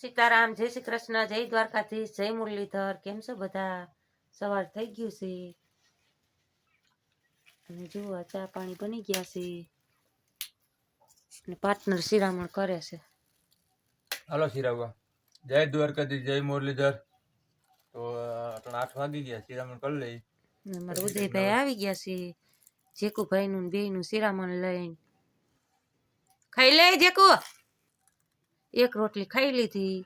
સીતારામ, જય શ્રી કૃષ્ણ, જય દ્વારકાધીશ, જય મુરલીધર। કેમ છો બધા? સવાર થઈ ગયું છે અને જુઓ ચા પાણી બની ગયા છે અને પાર્ટનર શિરામણ કરે છે। હાલો શિરાવા, જય દ્વારકાધીશ, જય મુરલીધર। તો આપણે 8 વાગી ગયા, શિરામણ કરી લઈ। અમારા ઉદયભાઈ આવી ગયા છે, જેકુભાઈ નું બે નું શિરામણ લઈને। ખાઈ લે જેકુ, એક રોટલી ખાઈ લીધી।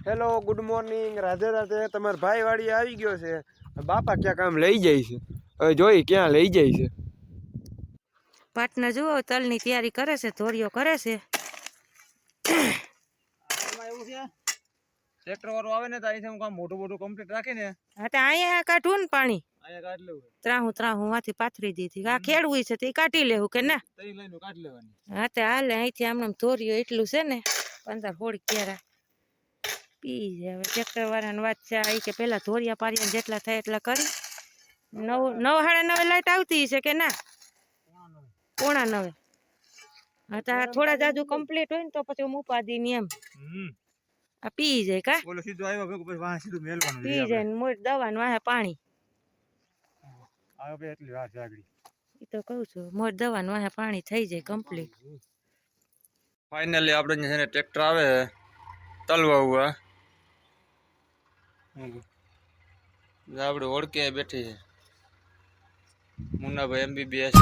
Hello, good morning, Radhe Radhe. તમારા ભાઈ વાડી આવી ગયો છે। બાપા ક્યાં કામ લઈ જાય છે, હવે જોઈ ક્યાં લઈ જાય છે। પાર્ટનર જુઓ તલની તૈયારી કરે છે, ધોરિયો કરે છે। ટ્રેક્ટર વાળો આવે ને તો અહીંથી હું કામ મોટું કમ્પ્લીટ રાખીને હા તો અહીંયા કાઢવું ને પાણી, અહીંયા કાઢી લેવું, ત્રાહું માંથી પાથરી દીધી। આ ખેડવું છે તે કાઢી લેવું કે ના? તઈ લઈને કાઢી લેવાની। હા તો હાલે, અહીંથી આમ ધોરિયો એટલું છે ને 15-16 ક્યારા પી જાય। હવે ટ્રેક્ટર વાળાની વાત છે આ કે પેલા ધોરિયા પારિયા જેટલા થાય એટલા કરી। 9:30 લાઈટ આવતી છે કે ના? 8:45। હા તો થોડા જાજુ કમ્પ્લીટ હોય ને તો પછી ઉપાદી ની એમ આ પી જાય કા બોલો સીધો આવ્યો ભેગો પછી વાહ સીધું મેલવાનું પી જાય ને મોટ દવા ને વાહે પાણી આવે બે એટલી વાત જાગડી। એ તો કહું છું, મોટ દવા ને વાહે પાણી થઈ જાય કમ્પ્લીટ। ફાઇનલી આપણે છે ને ટ્રેક્ટર આવે તલવા હુઆ, આપણે ઓળખે બેઠી છે મુન્નાભાઈ MBBS।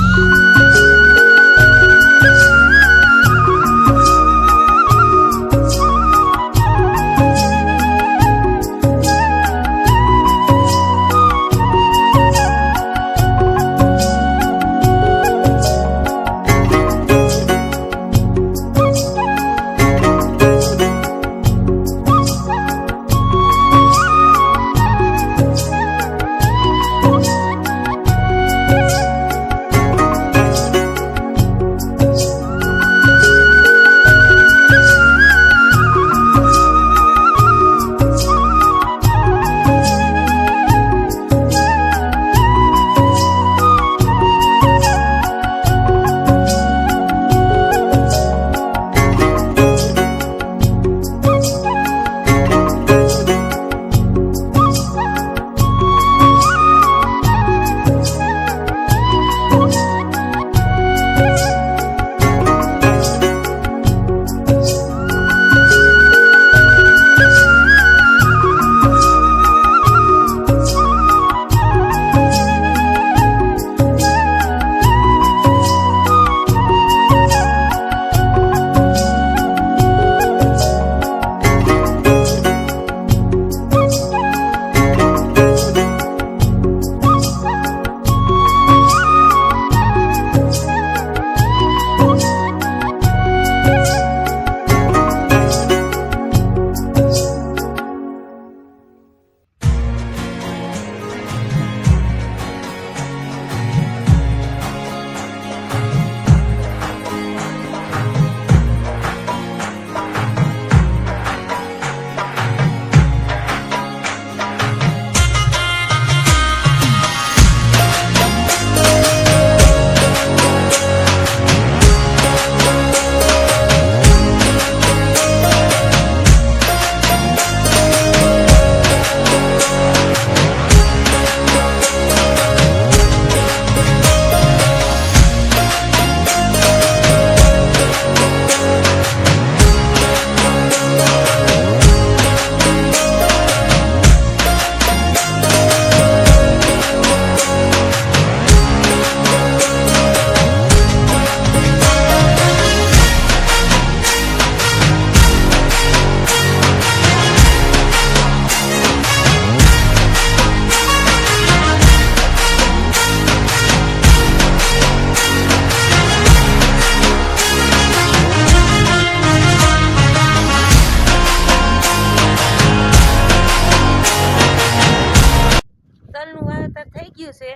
થઈ ગયું છે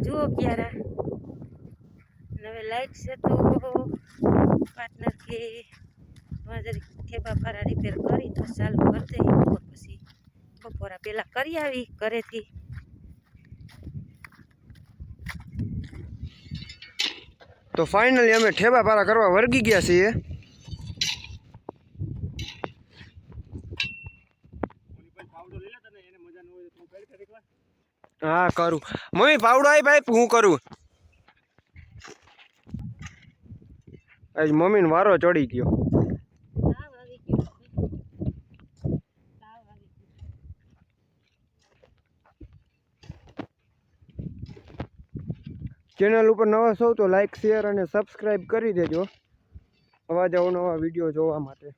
જુઓ ક્યારે। હવે લાઈટ છે તો પાર્ટનર કે ઠેબા પારા રિપેર કરી તો ચાલુ કરી દઈએ, બપોર પછી બપોરા પેલા કરી આવી ઘરેથી। તો ફાઇનલી અમે ઠેબા પારા કરવા વર્ગી ગયા છીએ। હા કરું મમ્મી પાવડો આવી ભાઈ હું કરું આજ મમ્મીને વારો ચડી ગયો ચેનલ ઉપર નવા છો તો લાઈક શેર અને સબસ્ક્રાઇબ કરી દેજો આવા જ અવનવા વિડીયો જોવા માટે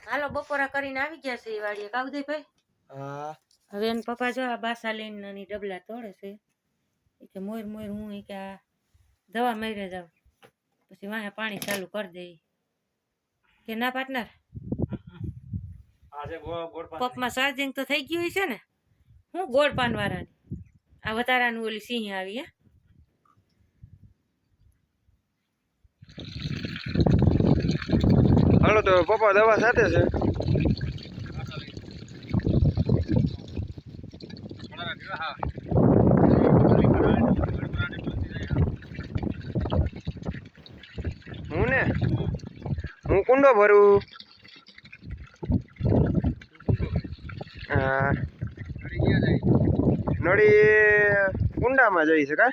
હાલો બપોરા કરીને આવી ગયા છે એ વાડીએ કાવદે ભાઈ હા હવે એને પપ્પા જો આ બાસા લઈને નાની ડબલા તોડે છે એ કે મોર મોર હું એ કે આ દવા મેરે જાઉં પછી વાહે પાણી ચાલુ કરી દે કે ના પાર્ટનર પપમાં ચાર્જિંગ તો થઈ ગયું છે ને હું ગોળ પાન વાળાની આ વધારાનું ઓલી સિંહ આવી હે હાલો તો પપ્પા દવા સાથે છે હું કુંડો ભરું હા નળી કુંડામાં જઈ છે કા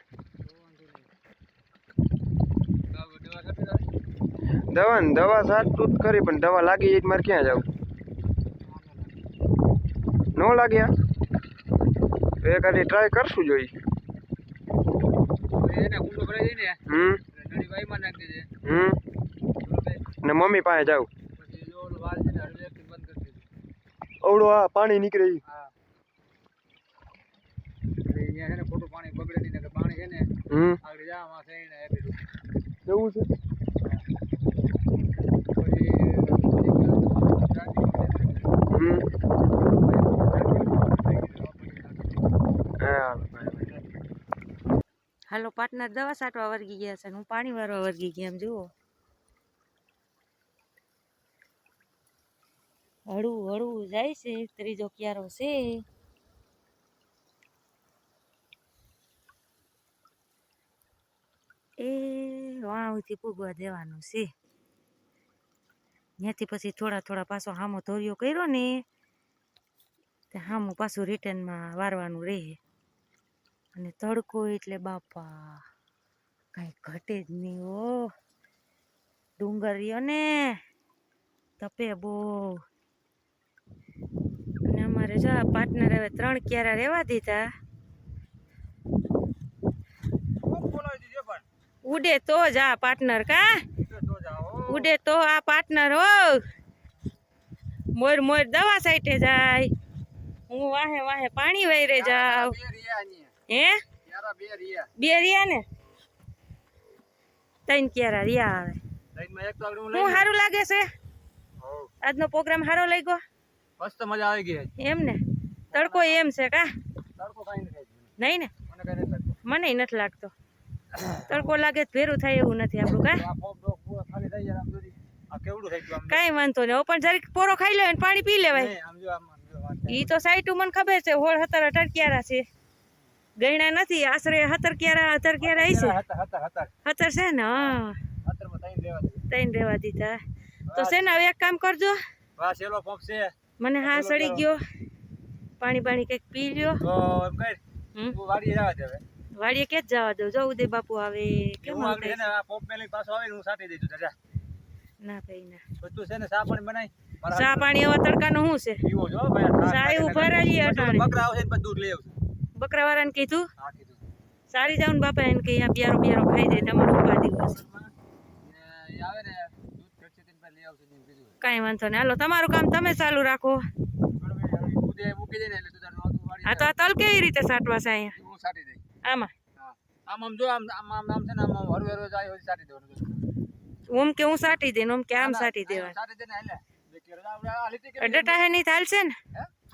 દવા સાચું જ કરી પણ દવા લાગી જાય મારે ક્યાં જાવ ન લાગ્યા તો એ ખાલી ટ્રાય કરશું જોઈ ને મમ્મી પાસે જાવ અવડો આ પાણી નીકળે ખોટું પાણી બગડે નહીં પાણી છે ને આગળ જવામાં એવું છે હાલો પાર્ટનર દવા છાંટવા વર્ગી ગયા છે હું પાણી વાળવા વર્ગી ગયા એમ જુઓ હળવું હળવું જાય છે ત્રીજો ક્યારો છે એ વાવથી પૂગવા દેવાનું છે ત્યાંથી પછી થોડા થોડા પાછો હામો ધોરિયો કર્યો ને તે હામું પાછું રિટર્નમાં વારવાનું રહે અને તડકો એટલે બાપા કઈ ઘટે જ નહીં ઓ ડુંગરીઓ ને તપે બહુ અને અમારે જો આ પાર્ટનર હવે 3 ક્યારા રહેવા દીધા ઉડે તો જ આ પાર્ટનર કા ઉડે તો આ પાર્ટનર હો મોર મોર દવા સાઈટે જાય હું વાહે વાહે પાણી વૈરે જાવ હે 2 રિયા ને 3 ક્યારા રિયા આવે હું સારું લાગે છે આજનો પ્રોગ્રામ સારો લાગ્યો મસ્ત મજા આવી ગઈ એમ ને તડકો એમ છે કા નહીં ને મને નથી લાગતો તડકો લાગે ભેરું થાય એવું નથી આપણું કા કઈ વાંધો નહીં પણ જરીક પોરો ખાઈ લેવાય પાણી પી લેવાય ઈ તો સાઈટ મને ખબર છે 16 17 18 ક્યારા છે ગયણા નથી આશરે 17 ક્યારા 18 ક્યારા છે 17 છે ને હા 3 રહેવા દીધા તો છે ને હવે એક કામ કરજો મને હા સડી ગયો પાણી પાણી કઈક પી લ્યો વાડીએ કે જ જવા દઉં જો ઉદય બાપુ આવે કેમ ના ભાઈ ના ચા પાણી એવા તડકાનું શું છે ચા એવું ભરાઈએ અટાણે બકરા વાળાને કીધું સારી જાવ ને બાપા એને કે બ્યારો બ્યારો ખાઈ જાય તમારું ઉપાધિ કઈ વાંધો નહીં હાલો તમારું કામ તમે ચાલુ રાખો હા તો આ તલ કેવી રીતે સાટવા છે અહીંયા આમાં ઓમ કે હું સાટી દે ઓમ કે આમ સાટી દેવા ડટા હે નહીં ચાલશે ને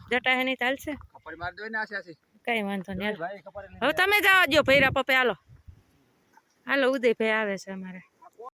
ડટા હે નહીં ચાલશે કઈ વાંધો નહીં હવે તમે જવા દો ભૈરા પપ્પે હાલો હાલો ઉદય ભાઈ આવે છે અમારે